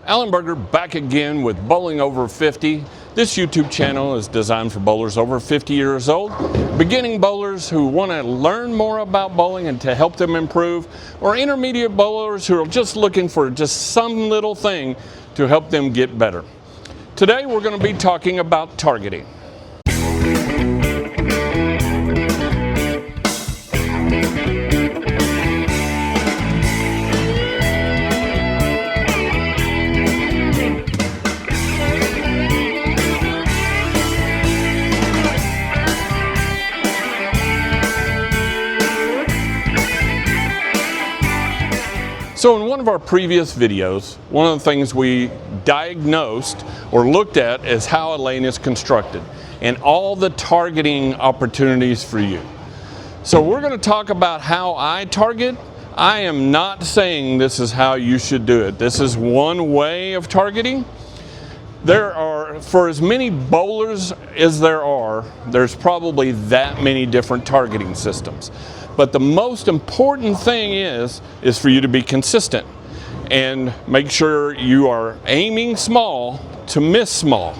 Alan Berger back again with Bowling Over 50. This YouTube channel is designed for bowlers over 50 years old, beginning bowlers who want to learn more about bowling and to help them improve, or intermediate bowlers who are just looking for just some little thing to help them get better. Today we're going to be talking about targeting. So in one of our previous videos, one of the things we diagnosed or looked at is how a lane is constructed and all the targeting opportunities for you. So we're going to talk about how I target. I am not saying this is how you should do it. This is one way of targeting. There are, for as many bowlers as there's probably that many different targeting systems. But the most important thing is for you to be consistent and make sure you are aiming small to miss small.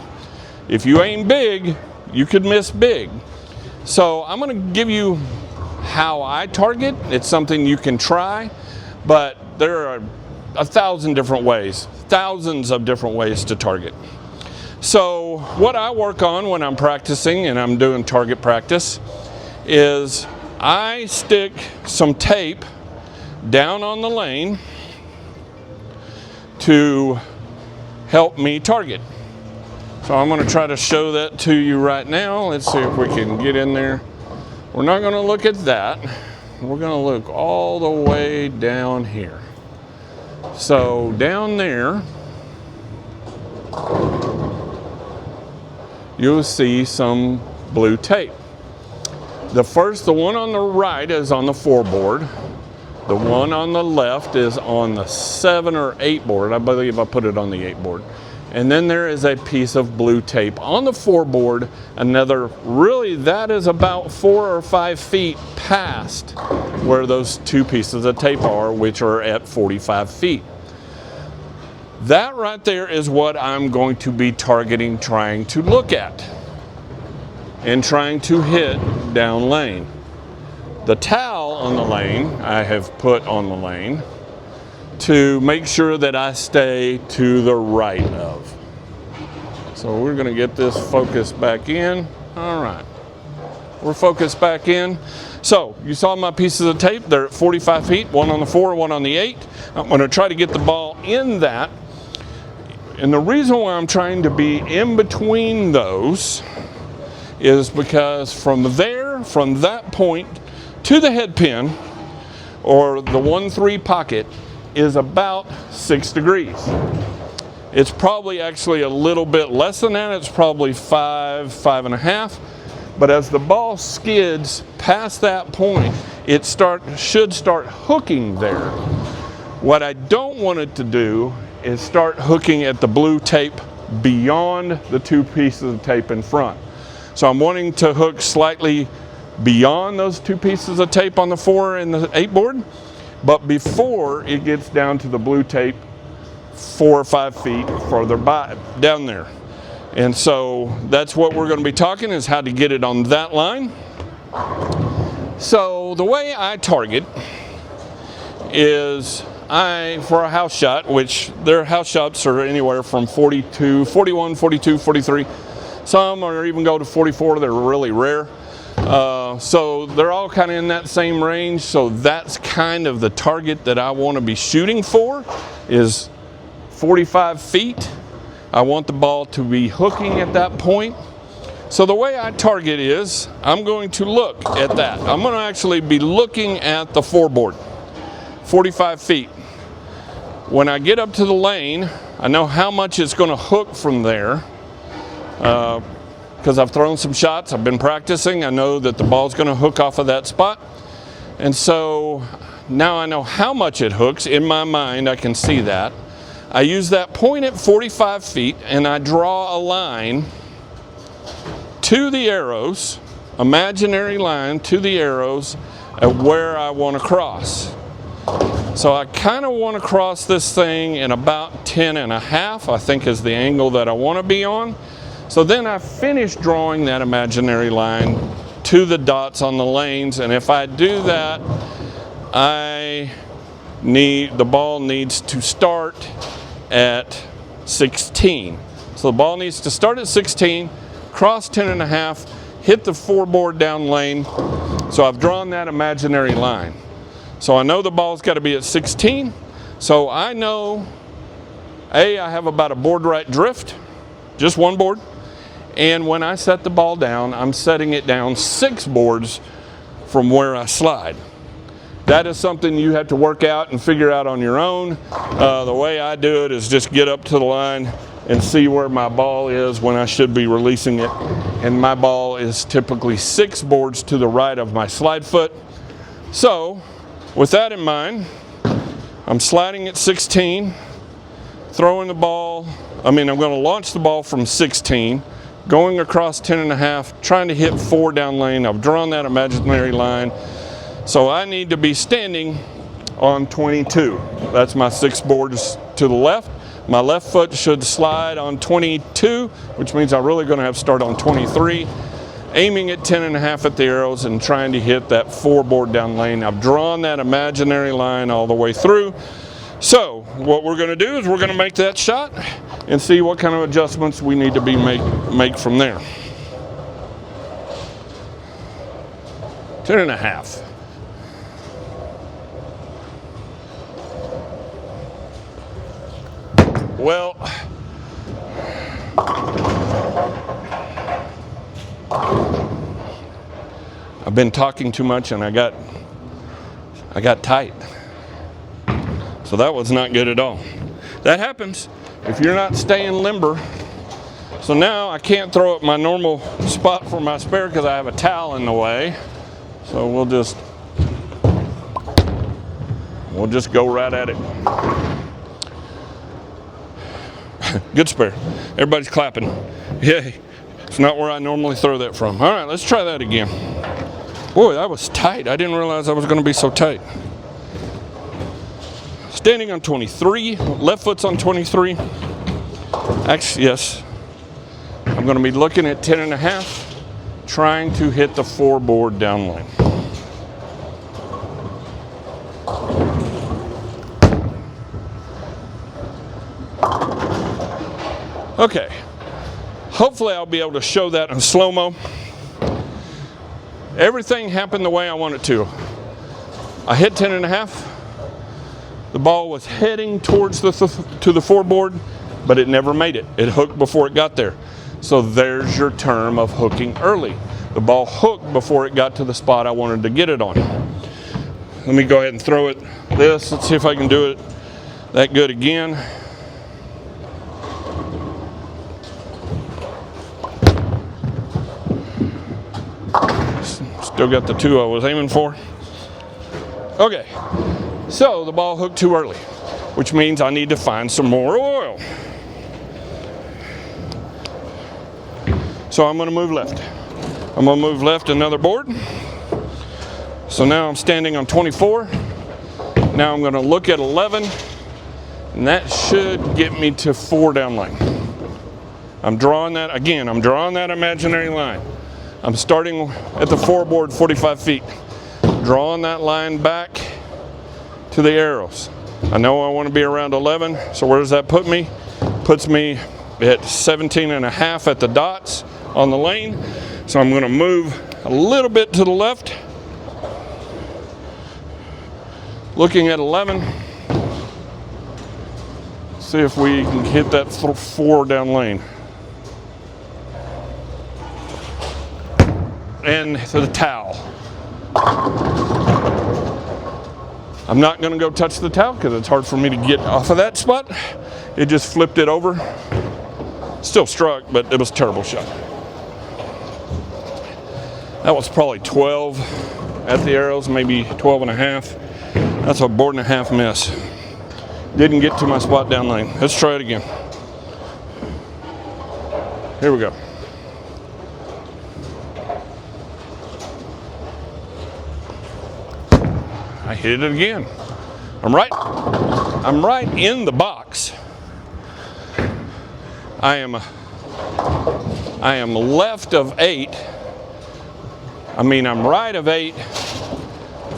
If you aim big, you could miss big. So I'm going to give you how I target. It's something you can try, but there are 1,000 different ways, thousands of different ways to target. So what I work on when I'm practicing and I'm doing target practice is I stick some tape down on the lane to help me target. So I'm going to try to show that to you right now. Let's see if we can get in there. We're not going to look at that. We're going to look all the way down here. So down there, you'll see some blue tape. The one on the right is on the 4 board. The one on the left is on the 7 or 8 board. I believe I put it on the 8 board. And then there is a piece of blue tape on the 4 board. That is about 4 or 5 feet past where those 2 pieces of tape are, which are at 45 feet. That right there is what I'm going to be targeting, trying to look at and trying to hit down lane. The towel on the lane I have put on the lane to make sure that I stay to the right of. So we're going to get this focused back in. All right, we're focused back in. So you saw my pieces of tape. They're at 45 feet, one on the 4, one on the 8. I'm going to try to get the ball in that. And the reason why I'm trying to be in between those is because from that point to the head pin, or the 1-3 pocket, is about 6 degrees. It's probably actually a little bit less than that. It's probably 5.5. But as the ball skids past that point, it should start hooking there. What I don't want it to do is start hooking at the blue tape beyond the 2 pieces of tape in front. So I'm wanting to hook slightly beyond those 2 pieces of tape on the 4 and the 8 board, but before it gets down to the blue tape 4 or 5 feet further down there. And so that's what we're going to be talking, is how to get it on that line. So the way I target is for a house shot, which their house shots are anywhere from 42, 41, 42, 43. Some or even go to 44. They're really rare. So they're all kind of in that same range. So that's kind of the target that I want to be shooting for, is 45 feet. I want the ball to be hooking at that point. So the way I target is I'm going to look at that. I'm going to actually be looking at the 4 board, 45 feet. When I get up to the lane, I know how much it's going to hook from there. Because I've thrown some shots, I've been practicing, I know that the ball's going to hook off of that spot. And so now I know how much it hooks. In my mind, I can see that. I use that point at 45 feet and I draw a line to the arrows, imaginary line to the arrows at where I want to cross. So I kind of want to cross this thing in about 10.5, I think is the angle that I want to be on. So then I finish drawing that imaginary line to the dots on the lanes, and if I do that, the ball needs to start at 16. So the ball needs to start at 16, cross 10.5, hit the 4 board down lane. So I've drawn that imaginary line. So I know the ball's got to be at 16. So I know, I have about a board right drift, just 1 board. And when I set the ball down, I'm setting it down 6 boards from where I slide. That is something you have to work out and figure out on your own. The way I do it is just get up to the line and see where my ball is when I should be releasing it. And my ball is typically 6 boards to the right of my slide foot. So, with that in mind, I'm sliding at 16, throwing the ball, I'm going to launch the ball from 16, going across 10.5, trying to hit 4 down lane. I've drawn that imaginary line. So I need to be standing on 22. That's my 6 boards to the left. My left foot should slide on 22, which means I'm really going to have to start on 23, aiming at 10.5 at the arrows and trying to hit that 4 board down lane. I've drawn that imaginary line all the way through. So what we're going to do is we're going to make that shot and see what kind of adjustments we need to be make from there. 10.5. Well, I've been talking too much and I got tight. So that was not good at all. That happens if you're not staying limber. So now I can't throw at my normal spot for my spare because I have a towel in the way. So we'll just go right at it. Good spare. Everybody's clapping. Yay. It's not where I normally throw that from. All right, let's try that again. Boy, that was tight. I didn't realize I was going to be so tight. Standing on 23. Left foot's on 23. Actually, yes. I'm going to be looking at 10.5, trying to hit the 4 board down lane. Okay, hopefully I'll be able to show that in slow-mo. Everything happened the way I want it to. I hit 10.5. The ball was heading towards the 4 board, but it never made it. It hooked before it got there. So there's your term of hooking early. The ball hooked before it got to the spot I wanted to get it on. Let me go ahead and throw it this. Let's see if I can do it that good again. Still got the 2 I was aiming for. Okay, so the ball hooked too early, which means I need to find some more oil. So I'm going to move left. I'm going to move left another board. So now I'm standing on 24. Now I'm going to look at 11, and that should get me to 4 down lane. I'm drawing that, again, I'm drawing that imaginary line. I'm starting at the 4 board 45 feet, drawing that line back to the arrows. I know I want to be around 11, so where does that put me? Puts me at 17.5 at the dots on the lane. So I'm going to move a little bit to the left, looking at 11. See if we can hit that 4 down lane. And to the towel. I'm not going to go touch the towel because it's hard for me to get off of that spot. It just flipped it over. Still struck, but it was a terrible shot. That was probably 12 at the arrows, maybe 12.5. That's a 1.5 board miss. Didn't get to my spot down lane. Let's try it again. Here we go. I hit it again. I'm right in the box. I am left of 8. I mean, I'm right of 8,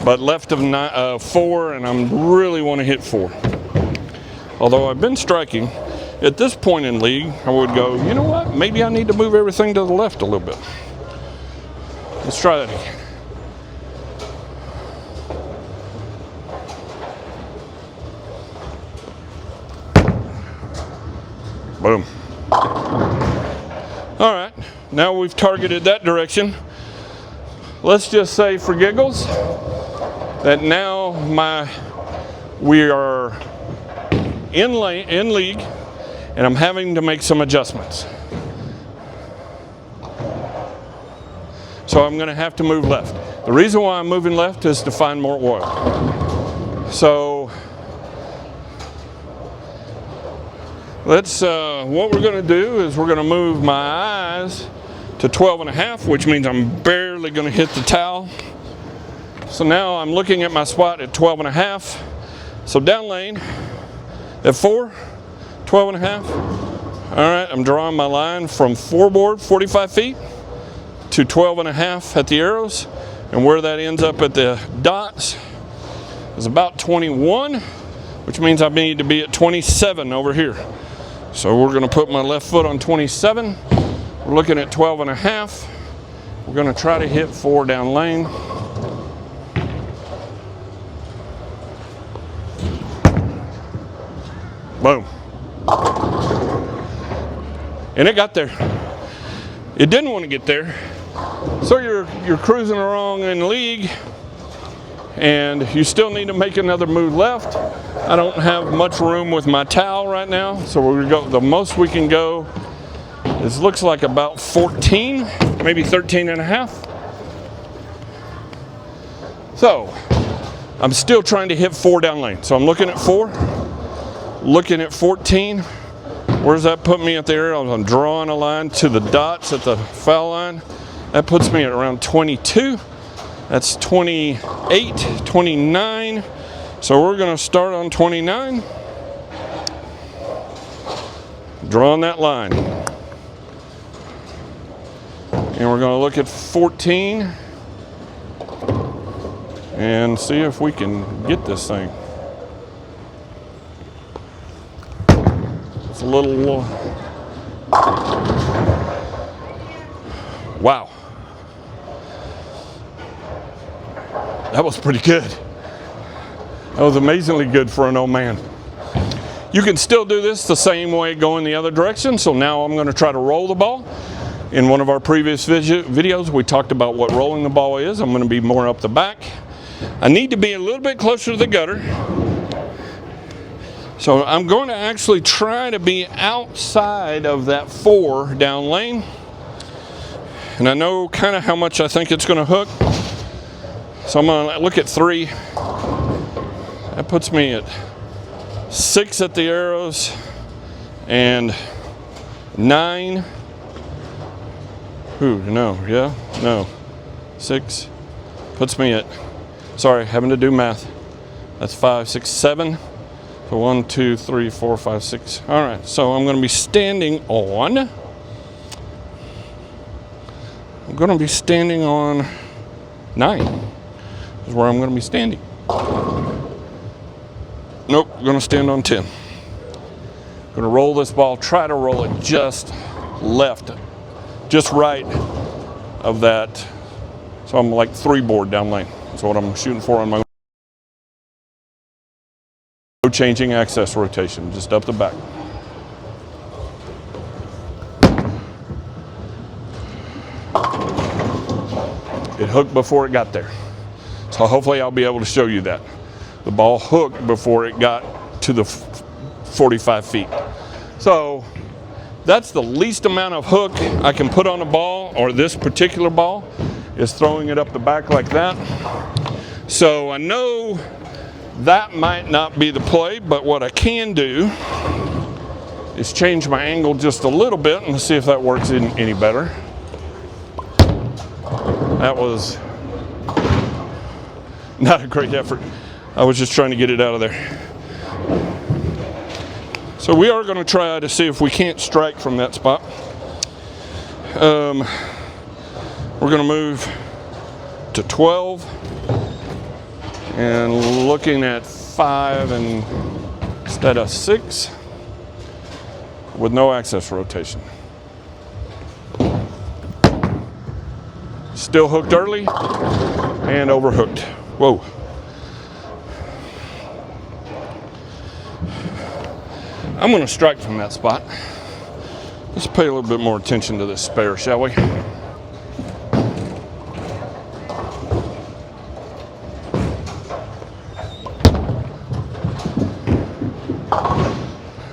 but left of 4, and I really want to hit 4. Although I've been striking, at this point in league, I would go, you know what? Maybe I need to move everything to the left a little bit. Let's try that again. Boom. All right, now we've targeted that direction. Let's just say for giggles that now we are in league, and I'm having to make some adjustments. So I'm going to have to move left. The reason why I'm moving left is to find more oil. So let's, what we're going to do is we're going to move my eyes to 12.5, which means I'm barely going to hit the towel. So now I'm looking at my spot at 12.5. So down lane at 4, 12.5. All right, I'm drawing my line from 4 board, 45 feet, to 12.5 at the arrows. And where that ends up at the dots is about 21, which means I need to be at 27 over here. So we're going to put my left foot on 27. We're looking at 12.5. We're going to try to hit 4 down lane. Boom. And it got there. It didn't want to get there. So you're cruising along in league, and you still need to make another move left. I don't have much room with my towel right now, so we're going to go, the most we can go is looks like about 14, maybe 13.5. So I'm still trying to hit 4 down lane. So I'm looking at 4, looking at 14. Where's that put me at the arrow? I'm drawing a line to the dots at the foul line. That puts me at around 22. That's 28, 29. So we're going to start on 29. Drawing that line. And we're going to look at 14 and see if we can get this thing. It's a little, wow. That was pretty good. That was amazingly good for an old man. You can still do this the same way going the other direction. So now I'm going to try to roll the ball. In one of our previous videos, we talked about what rolling the ball is. I'm going to be more up the back. I need to be a little bit closer to the gutter. So I'm going to actually try to be outside of that 4 down lane. And I know kind of how much I think it's going to hook. So I'm going to look at 3. That puts me at 6 at the arrows and 9. Ooh, no. 6 puts me at, sorry, having to do math. That's 5, 6, 7. So 1, 2, 3, 4, 5, 6. All right, so I'm going to be standing on. I'm going to be standing on 9. Is where I'm going to be standing. Nope, I'm going to stand on 10. I'm going to roll this ball, try to roll it just left, just right of that. So I'm like 3 board down lane. That's what I'm shooting for on my no changing access rotation, just up the back. It hooked before it got there. So hopefully I'll be able to show you that. The ball hooked before it got to the 45 feet. So that's the least amount of hook I can put on a ball, or this particular ball is throwing it up the back like that. So I know that might not be the play, but what I can do is change my angle just a little bit and see if that works any better. That was not a great effort. I was just trying to get it out of there. So we are going to try to see if we can't strike from that spot. We're going to move to 12 and looking at 5 instead of 6 with no axis rotation. Still hooked early and overhooked. Whoa. I'm going to strike from that spot. Let's pay a little bit more attention to this spare, shall we?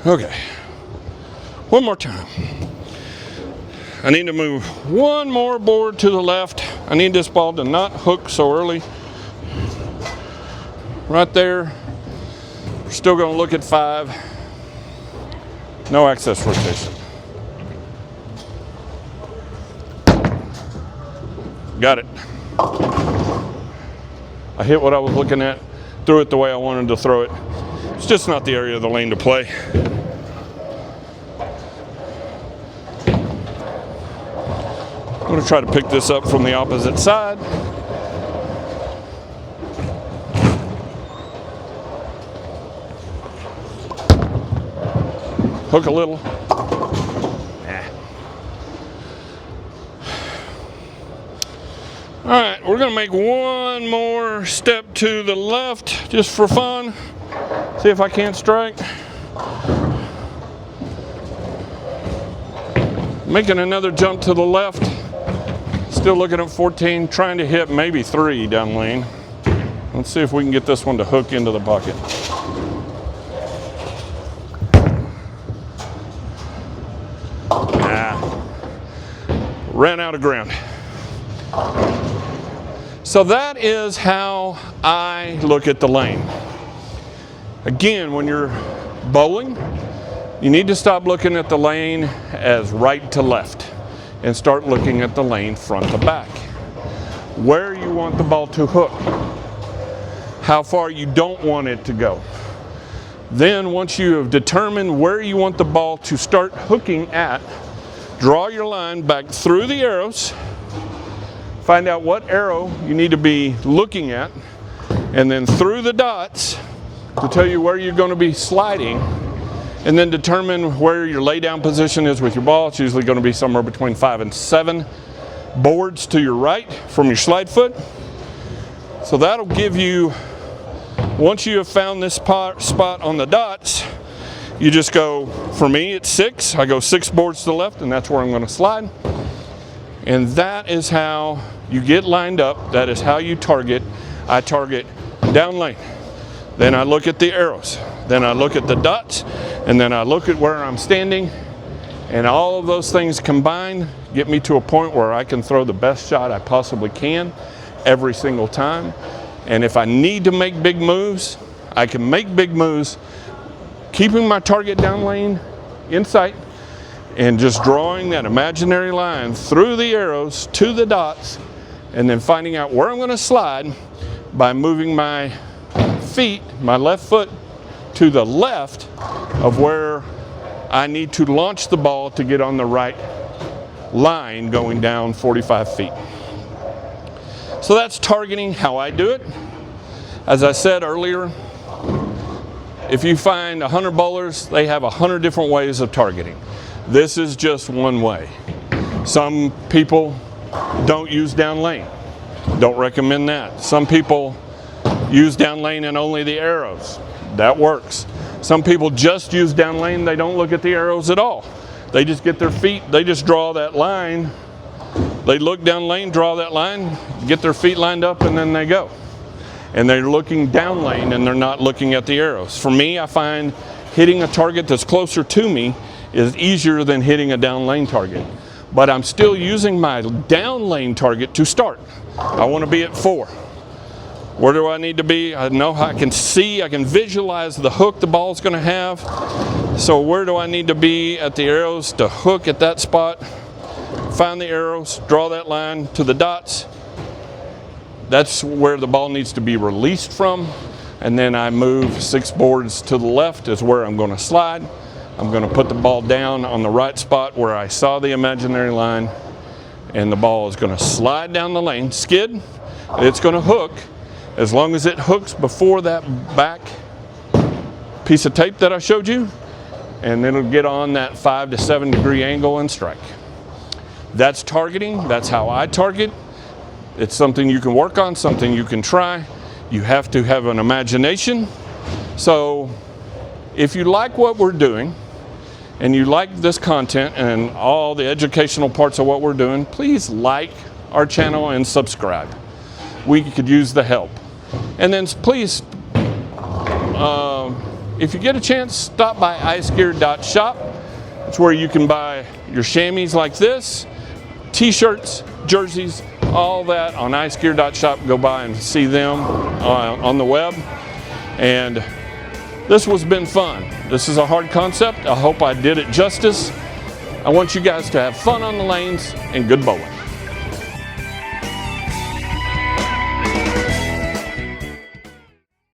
Okay. One more time. I need to move one more board to the left. I need this ball to not hook so early. Right there. We're still going to look at 5. No axis rotation. Got it. I hit what I was looking at, threw it the way I wanted to throw it. It's just not the area of the lane to play. I'm going to try to pick this up from the opposite side. Hook a little. All right, we're gonna make one more step to the left just for fun. See if I can't strike. Making another jump to the left. Still looking at 14, trying to hit maybe 3 down lane. Let's see if we can get this one to hook into the bucket. Ran out of ground. So that is how I look at the lane. Again, when you're bowling, you need to stop looking at the lane as right to left and start looking at the lane front to back. Where you want the ball to hook, how far you don't want it to go. Then once you have determined where you want the ball to start hooking at, draw your line back through the arrows, find out what arrow you need to be looking at, and then through the dots to tell you where you're going to be sliding, and then determine where your lay down position is with your ball. It's usually going to be somewhere between 5 and 7 boards to your right from your slide foot. So that'll give you, once you have found this spot on the dots, you just go, for me it's 6, I go 6 boards to the left, and that's where I'm going to slide. And that is how you get lined up, that is how you target. I target down lane, then I look at the arrows, then I look at the dots, and then I look at where I'm standing, and all of those things combined get me to a point where I can throw the best shot I possibly can every single time. And if I need to make big moves, I can make big moves keeping my target down lane in sight and just drawing that imaginary line through the arrows to the dots, and then finding out where I'm going to slide by moving my feet, my left foot, to the left of where I need to launch the ball to get on the right line going down 45 feet. So that's targeting, how I do it. As I said earlier, if you find 100 bowlers, they have 100 different ways of targeting. This is just one way. Some people don't use down lane. Don't recommend that. Some people use down lane and only the arrows. That works. Some people just use down lane, they don't look at the arrows at all. They just get their feet, they just draw that line. They look down lane, draw that line, get their feet lined up, and then they go. And they're looking down lane and they're not looking at the arrows. For me, I find hitting a target that's closer to me is easier than hitting a down lane target. But I'm still using my down lane target to start. I want to be at 4. Where do I need to be? I know I can see, I can visualize the hook the ball's going to have. So where do I need to be at the arrows to hook at that spot? Find the arrows, draw that line to the dots. That's where the ball needs to be released from, and then I move 6 boards to the left is where I'm going to slide. I'm going to put the ball down on the right spot where I saw the imaginary line, and the ball is going to slide down the lane, skid, it's going to hook. As long as it hooks before that back piece of tape that I showed you, and it'll get on that 5 to 7 degree angle and strike. That's targeting. That's how I target. It's something you can work on, something you can try. You have to have an imagination. So if you like what we're doing and you like this content and all the educational parts of what we're doing, please like our channel and subscribe. We could use the help. And then please, if you get a chance, stop by icegear.shop. It's where you can buy your chamois like this, t-shirts, jerseys, all that on icegear.shop. Go by and see them on the web. And this has been fun. This is a hard concept. I hope I did it justice. I want you guys to have fun on the lanes and good bowling.